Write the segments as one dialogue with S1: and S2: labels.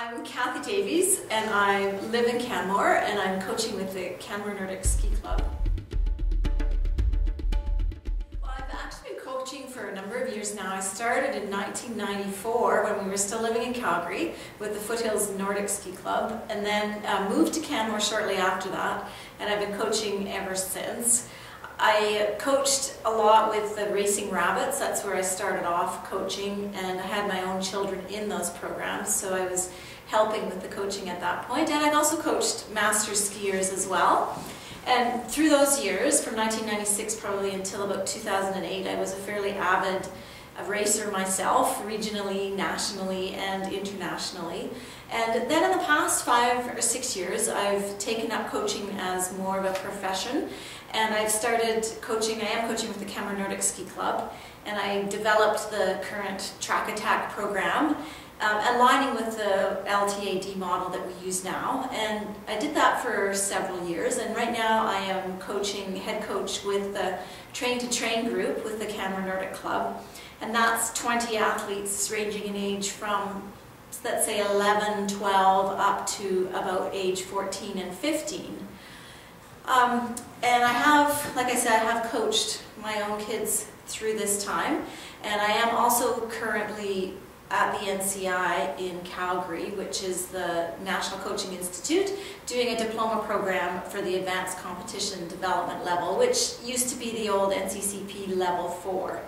S1: I'm Kathy Davies and I live in Canmore and I'm coaching with the Canmore Nordic Ski Club. Well, I've actually been coaching for a number of years now. I started in 1994 when we were still living in Calgary with the Foothills Nordic Ski Club, and then moved to Canmore shortly after that, and I've been coaching ever since. I coached a lot with the Racing Rabbits. That's where I started off coaching, and I had my own children in those programs, so I was helping with the coaching at that point. And I'd also coached master skiers as well. And through those years, from 1996 probably until about 2008, I was a fairly avid racer myself, regionally, nationally, and internationally. And then in the past 5 or 6 years, I've taken up coaching as more of a profession. And I've started coaching, I am coaching with the Canmore Nordic Ski Club, and I developed the current Track Attack program, aligning with the LTAD model that we use now. And I did that for several years, and right now I am coaching, head coach with the Train to Train group with the Canmore Nordic Club. And that's 20 athletes ranging in age from, let's say, 11, 12 up to about age 14 and 15. And I have, like I said, I have coached my own kids through this time, and I am also currently at the NCI in Calgary, which is the National Coaching Institute, doing a diploma program for the Advanced Competition Development level, which used to be the old NCCP Level 4.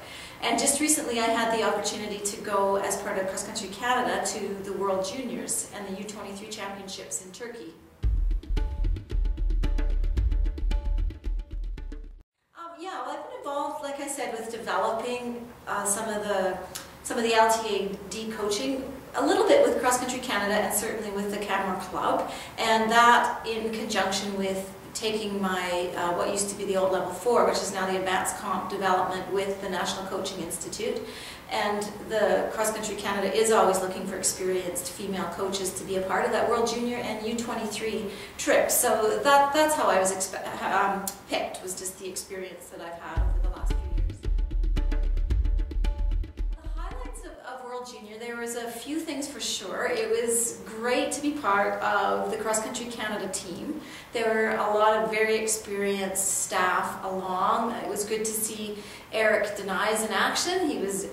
S1: And just recently I had the opportunity to go as part of Cross Country Canada to the World Juniors and the U23 Championships in Turkey. Yeah, well, I've been involved, like I said, with developing some of the LTAD coaching, a little bit with Cross Country Canada and certainly with the Canmore Club, and that in conjunction with taking my what used to be the old Level 4, which is now the Advanced Comp Development with the National Coaching Institute. And the Cross Country Canada is always looking for experienced female coaches to be a part of that World Junior and U23 trip. So that's how I was picked, was just the experience that I've had over the last few years. The highlights of World Junior, there was a few things for sure. It was great to be part of the Cross Country Canada team. There were a lot of very experienced staff along. It was good to see Eric Denies in action. He was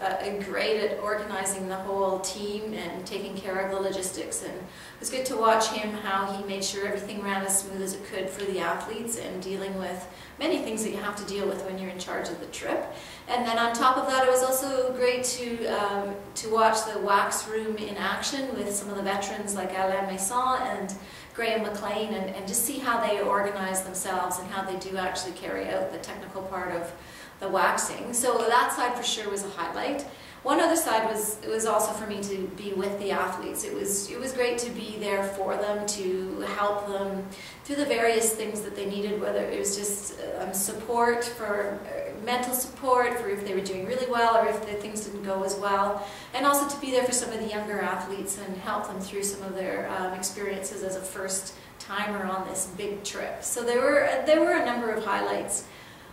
S1: great at organizing the whole team and taking care of the logistics, and it was good to watch him, how he made sure everything ran as smooth as it could for the athletes, and dealing with many things that you have to deal with when you're in charge of the trip. And then on top of that, it was also great to watch the wax room in action with some of the veterans like Alain Masson and Graham McLean, and just see how they organize themselves and how they do actually carry out the technical part of the waxing. So that side for sure was a highlight. One other side was also for me to be with the athletes. It was great to be there for them, to help them through the various things that they needed, whether it was just support for mental support, for if they were doing really well or if the things didn't go as well, and also to be there for some of the younger athletes and help them through some of their experiences as a first timer on this big trip. So there were a number of highlights.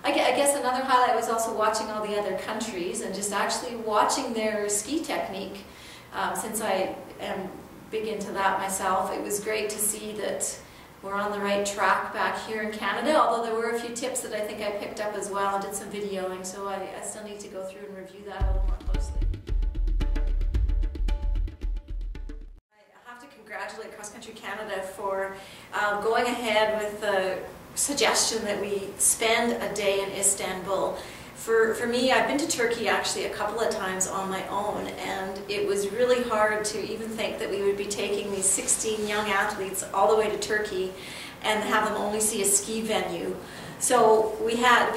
S1: I guess another highlight was also watching all the other countries and just actually watching their ski technique. Since I am big into that myself, it was great to see that we're on the right track back here in Canada, although there were a few tips that I think I picked up as well and did some videoing, so I still need to go through and review that a little more closely. I have to congratulate Cross Country Canada for going ahead with the suggestion that we spend a day in Istanbul. For me, I've been to Turkey actually a couple of times on my own, and it was really hard to even think that we would be taking these 16 young athletes all the way to Turkey and have them only see a ski venue. So we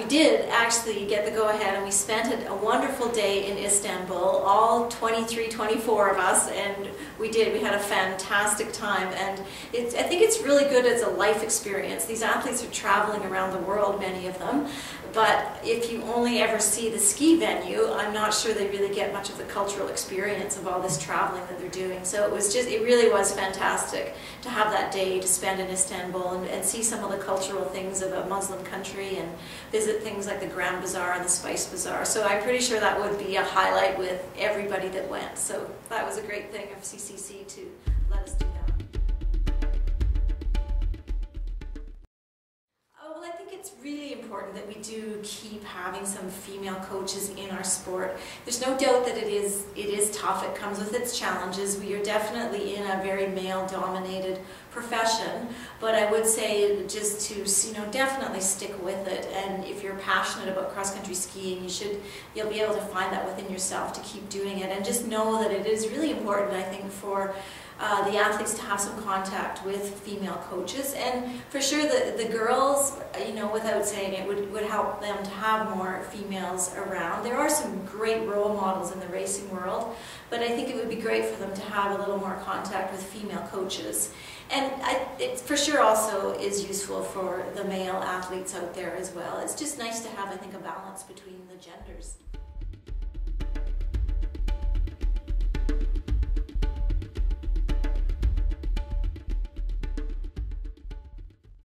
S1: did actually get the go-ahead, and we spent a wonderful day in Istanbul, all 23, 24 of us, and we had a fantastic time. And I think it's really good as a life experience. These athletes are traveling around the world, many of them, but if you only ever see the ski venue, I'm not sure they really get much of the cultural experience of all this traveling that they're doing. So it really was fantastic to have that day to spend in Istanbul and see some of the cultural things of a Muslim country and visit things like the Grand Bazaar and the Spice Bazaar. So I'm pretty sure that would be a highlight with everybody that went. So that was a great thing of CCC to let us do that. Well, I think it's really important that we do keep having some female coaches in our sport. There's no doubt that it is tough. It comes with its challenges. We are definitely in a very male-dominated profession, but I would say just to definitely stick with it. And if you're passionate about cross-country skiing, you'll be able to find that within yourself to keep doing it. And just know that it is really important, I think, for the athletes to have some contact with female coaches, and for sure the girls, without saying it, would help them to have more females around. There are some great role models in the racing world, but I think it would be great for them to have a little more contact with female coaches. And it for sure also is useful for the male athletes out there as well. It's just nice to have, I think, a balance between the genders.